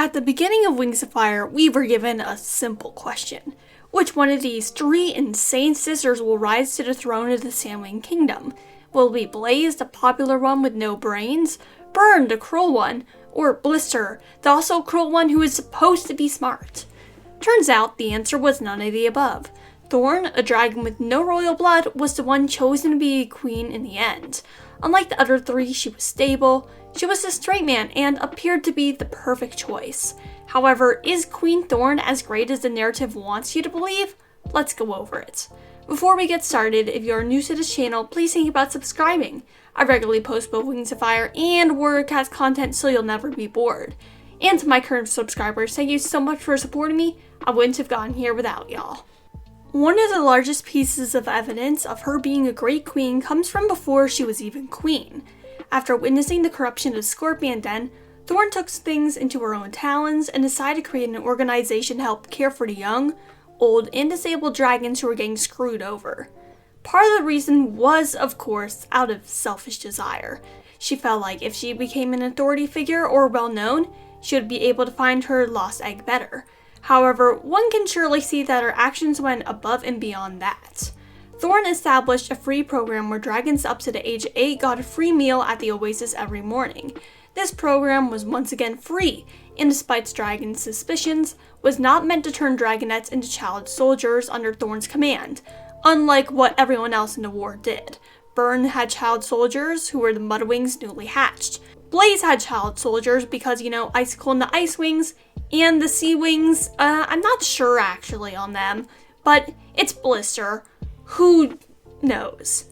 At the beginning of Wings of Fire, we were given a simple question. Which one of these three insane sisters will rise to the throne of the Sandwing Kingdom? Will it be Blaze, the popular one with no brains, Burn, the cruel one, or Blister, the also cruel one who is supposed to be smart? Turns out the answer was none of the above. Thorn, a dragon with no royal blood, was the one chosen to be queen in the end. Unlike the other three, she was stable, she was a straight man, and appeared to be the perfect choice. However, is Queen Thorn as great as the narrative wants you to believe? Let's go over it. Before we get started, if you are new to this channel, please think about subscribing. I regularly post both Wings of Fire and Warriorcast content so you'll never be bored. And to my current subscribers, thank you so much for supporting me. I wouldn't have gotten here without y'all. One of the largest pieces of evidence of her being a great queen comes from before she was even queen. After witnessing the corruption of Scorpion Den, Thorn took things into her own talons and decided to create an organization to help care for the young, old, and disabled dragons who were getting screwed over. Part of the reason was, of course, out of selfish desire. She felt like if she became an authority figure or well-known, she would be able to find her lost egg better. However, one can surely see that her actions went above and beyond that. Thorn established a free program where dragons up to the age of 8 got a free meal at the Oasis every morning. This program was once again free, and despite Dragon's suspicions, was not meant to turn dragonettes into child soldiers under Thorn's command, unlike what everyone else in the war did. Burn had child soldiers who were the Mudwings newly hatched. Blaze had child soldiers because, Icicle and the Ice Wings, and the Sea Wings, I'm not sure actually on them, but it's Blister. Who knows?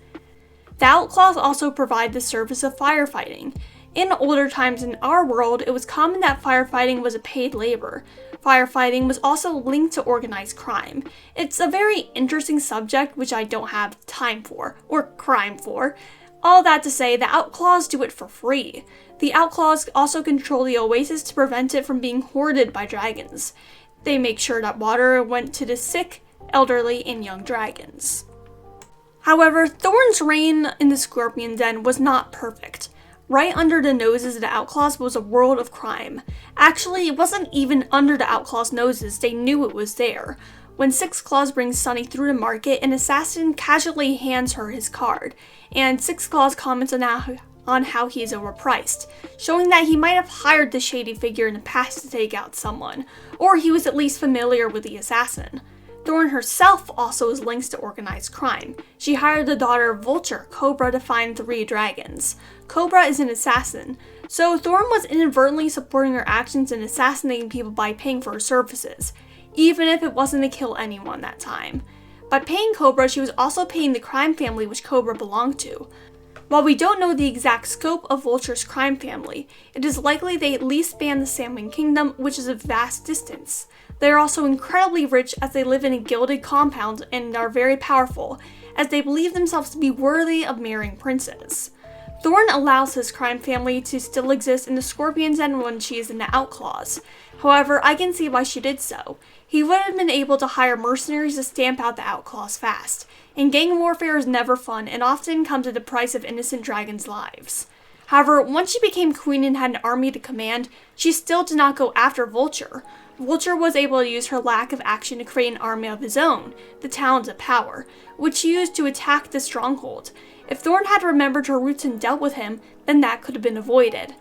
The Outclaws also provide the service of firefighting. In older times in our world, it was common that firefighting was a paid labor. Firefighting was also linked to organized crime. It's a very interesting subject which I don't have time for, or crime for. All that to say, the Outclaws do it for free. The Outclaws also control the Oasis to prevent it from being hoarded by dragons. They make sure that water went to the sick, elderly, and young dragons. However, Thorn's reign in the Scorpion Den was not perfect. Right under the noses of the Outclaws was a world of crime. Actually, it wasn't even under the Outclaws' noses, they knew it was there. When Six Claws brings Sunny through the market, an assassin casually hands her his card, and Six Claws comments on how he is overpriced, showing that he might have hired the shady figure in the past to take out someone, or he was at least familiar with the assassin. Thorn herself also has links to organized crime. She hired the daughter of Vulture, Cobra, to find 3 dragons. Cobra is an assassin, so Thorn was inadvertently supporting her actions and assassinating people by paying for her services, even if it wasn't to kill anyone that time. By paying Cobra, she was also paying the crime family which Cobra belonged to. While we don't know the exact scope of Vulture's crime family, it is likely they at least span the Sandwing Kingdom, which is a vast distance. They are also incredibly rich as they live in a gilded compound and are very powerful, as they believe themselves to be worthy of marrying princes. Thorn allows his crime family to still exist in the Scorpion Den when she is in the Outclaws. However, I can see why she did so. He would have been able to hire mercenaries to stamp out the Outclaws fast. And gang warfare is never fun and often comes at the price of innocent dragons' lives. However, once she became queen and had an army to command, she still did not go after Vulture. Vulture was able to use her lack of action to create an army of his own, the Talons of Power, which she used to attack the stronghold. If Thorn had remembered her roots and dealt with him, then that could have been avoided.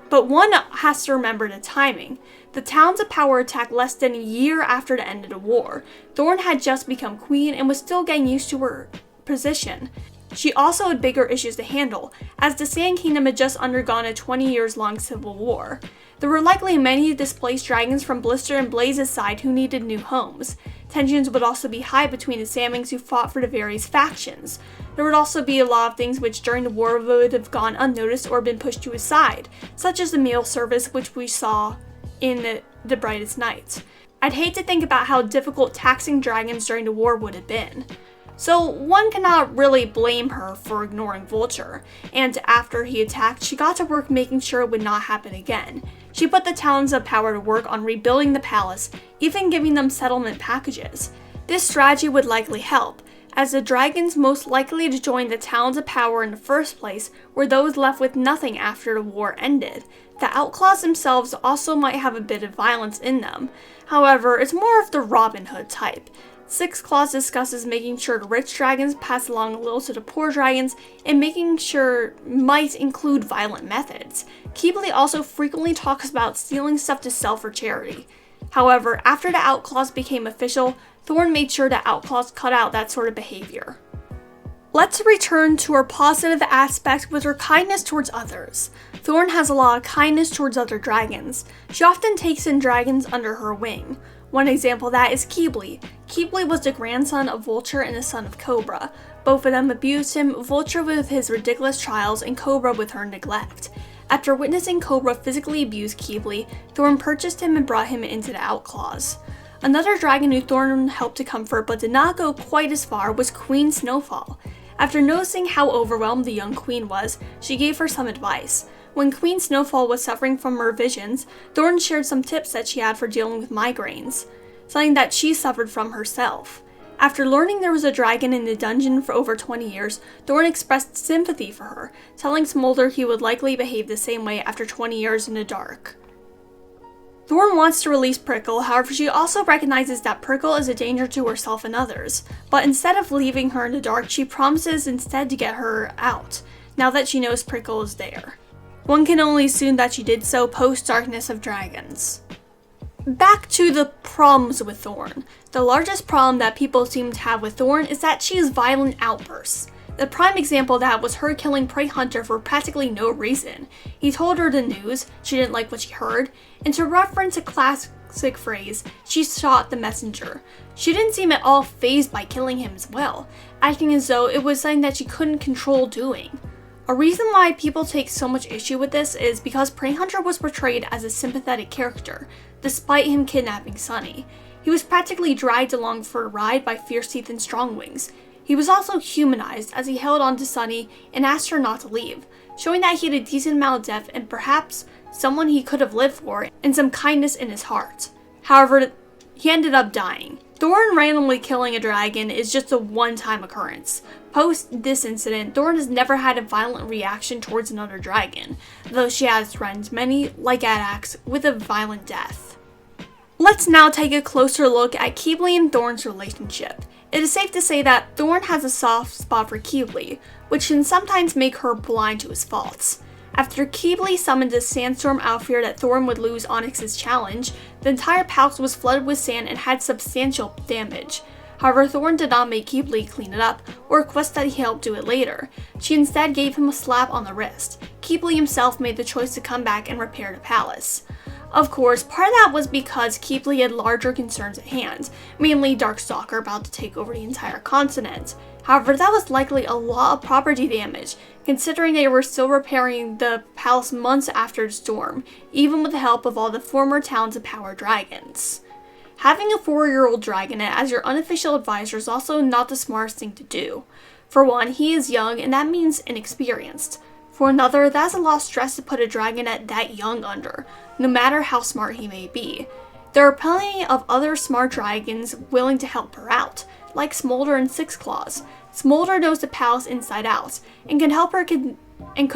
But one has to remember the timing. The Talons of Power attacked less than a year after the end of the war. Thorn had just become queen and was still getting used to her position. She also had bigger issues to handle, as the Sand Kingdom had just undergone a 20 years long civil war. There were likely many displaced dragons from Blister and Blaze's side who needed new homes. Tensions would also be high between the Sandwings who fought for the various factions. There would also be a lot of things which during the war would have gone unnoticed or been pushed to a side, such as the meal service which we saw in the Brightest Night. I'd hate to think about how difficult taxing dragons during the war would have been. So one cannot really blame her for ignoring Vulture, and after he attacked, she got to work making sure it would not happen again. She put the Talons of Power to work on rebuilding the palace, even giving them settlement packages. This strategy would likely help, as the dragons most likely to join the Talons of Power in the first place were those left with nothing after the war ended. The Outclaws themselves also might have a bit of violence in them. However, it's more of the Robin Hood type. Six Claws discusses making sure the rich dragons pass along a little to the poor dragons, and making sure might include violent methods. Keebly also frequently talks about stealing stuff to sell for charity. However, after the Outclaws became official, Thorn made sure that Outclaws cut out that sort of behavior. Let's return to her positive aspect with her kindness towards others. Thorn has a lot of kindness towards other dragons. She often takes in dragons under her wing. One example of that is Keebly. Keebly was the grandson of Vulture and the son of Cobra. Both of them abused him, Vulture with his ridiculous trials and Cobra with her neglect. After witnessing Cobra physically abuse Keebly, Thorn purchased him and brought him into the Outclaws. Another dragon who Thorn helped to comfort but did not go quite as far was Queen Snowfall. After noticing how overwhelmed the young queen was, she gave her some advice. When Queen Snowfall was suffering from her visions, Thorn shared some tips that she had for dealing with migraines, something that she suffered from herself. After learning there was a dragon in the dungeon for over 20 years, Thorn expressed sympathy for her, telling Smolder he would likely behave the same way after 20 years in the dark. Thorn wants to release Prickle, however she also recognizes that Prickle is a danger to herself and others, but instead of leaving her in the dark, she promises instead to get her out, now that she knows Prickle is there. One can only assume that she did so post-Darkness of Dragons. Back to the problems with Thorn. The largest problem that people seem to have with Thorn is that she has violent outbursts. The prime example of that was her killing Prey Hunter for practically no reason. He told her the news, she didn't like what she heard, and to reference a classic phrase, she shot the messenger. She didn't seem at all fazed by killing him as well, acting as though it was something that she couldn't control doing. A reason why people take so much issue with this is because Prey Hunter was portrayed as a sympathetic character, despite him kidnapping Sunny. He was practically dragged along for a ride by Fierce Teeth and Strongwings. He was also humanized as he held on to Sunny and asked her not to leave, showing that he had a decent amount of depth and perhaps someone he could have lived for and some kindness in his heart. However, he ended up dying. Thorn randomly killing a dragon is just a one-time occurrence. Post this incident, Thorn has never had a violent reaction towards another dragon, though she has threatened many, like Adax, with a violent death. Let's now take a closer look at Keebly and Thorn's relationship. It is safe to say that Thorn has a soft spot for Keebly, which can sometimes make her blind to his faults. After Keebly summoned a sandstorm out of fear that Thorn would lose Onyx's challenge, the entire palace was flooded with sand and had substantial damage. However, Thorn did not make Keebly clean it up or request that he help do it later. She instead gave him a slap on the wrist. Keebly himself made the choice to come back and repair the palace. Of course, part of that was because Keebly had larger concerns at hand, mainly Darkstalker about to take over the entire continent. However, that was likely a lot of property damage, considering they were still repairing the palace months after the storm, even with the help of all the former Talons of Power dragons. Having a 4-year-old dragonette as your unofficial advisor is also not the smartest thing to do. For one, he is young and that means inexperienced. For another, that's a lot of stress to put a dragonette that young under, no matter how smart he may be. There are plenty of other smart dragons willing to help her out, like Smolder and Six Claws. Smolder knows the palace inside out, and could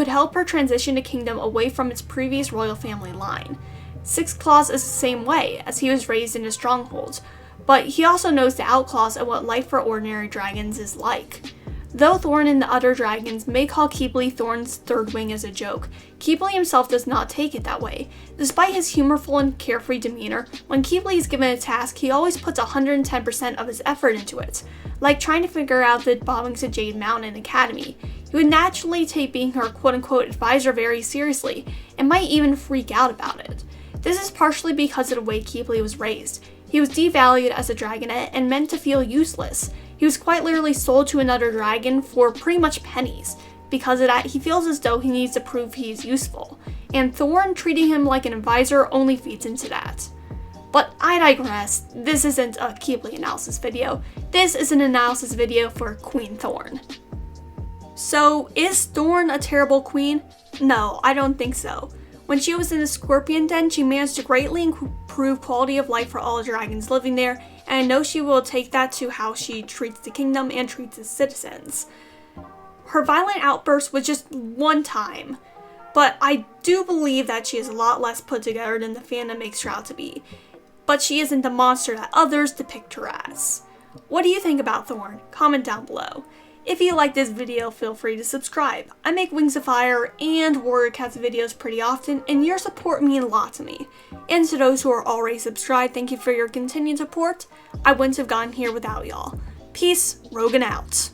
help her transition the kingdom away from its previous royal family line. Six Claws is the same way, as he was raised in a stronghold, but he also knows the Outclaws and what life for ordinary dragons is like. Though Thorn and the other dragons may call Keebly Thorn's third wing as a joke, Keebly himself does not take it that way. Despite his humorful and carefree demeanor, when Keebly is given a task, he always puts 110% of his effort into it. Like trying to figure out the bombings of Jade Mountain Academy. He would naturally take being her quote-unquote advisor very seriously, and might even freak out about it. This is partially because of the way Keebly was raised. He was devalued as a dragonette and meant to feel useless. He was quite literally sold to another dragon for pretty much pennies. Because of that, he feels as though he needs to prove he is useful, and Thorn treating him like an advisor only feeds into that. But I digress, this isn't a Keebly analysis video, this is an analysis video for Queen Thorn. So, is Thorn a terrible queen? No, I don't think so. When she was in the Scorpion Den, she managed to greatly improve quality of life for all the dragons living there, and I know she will take that to how she treats the kingdom and treats its citizens. Her violent outburst was just one time, but I do believe that she is a lot less put together than the fandom makes her out to be. But she isn't the monster that others depict her as. What do you think about Thorn? Comment down below. If you like this video, feel free to subscribe. I make Wings of Fire and Warrior Cats videos pretty often, and your support means a lot to me. And to those who are already subscribed, thank you for your continued support. I wouldn't have gotten here without y'all. Peace, Rogan out.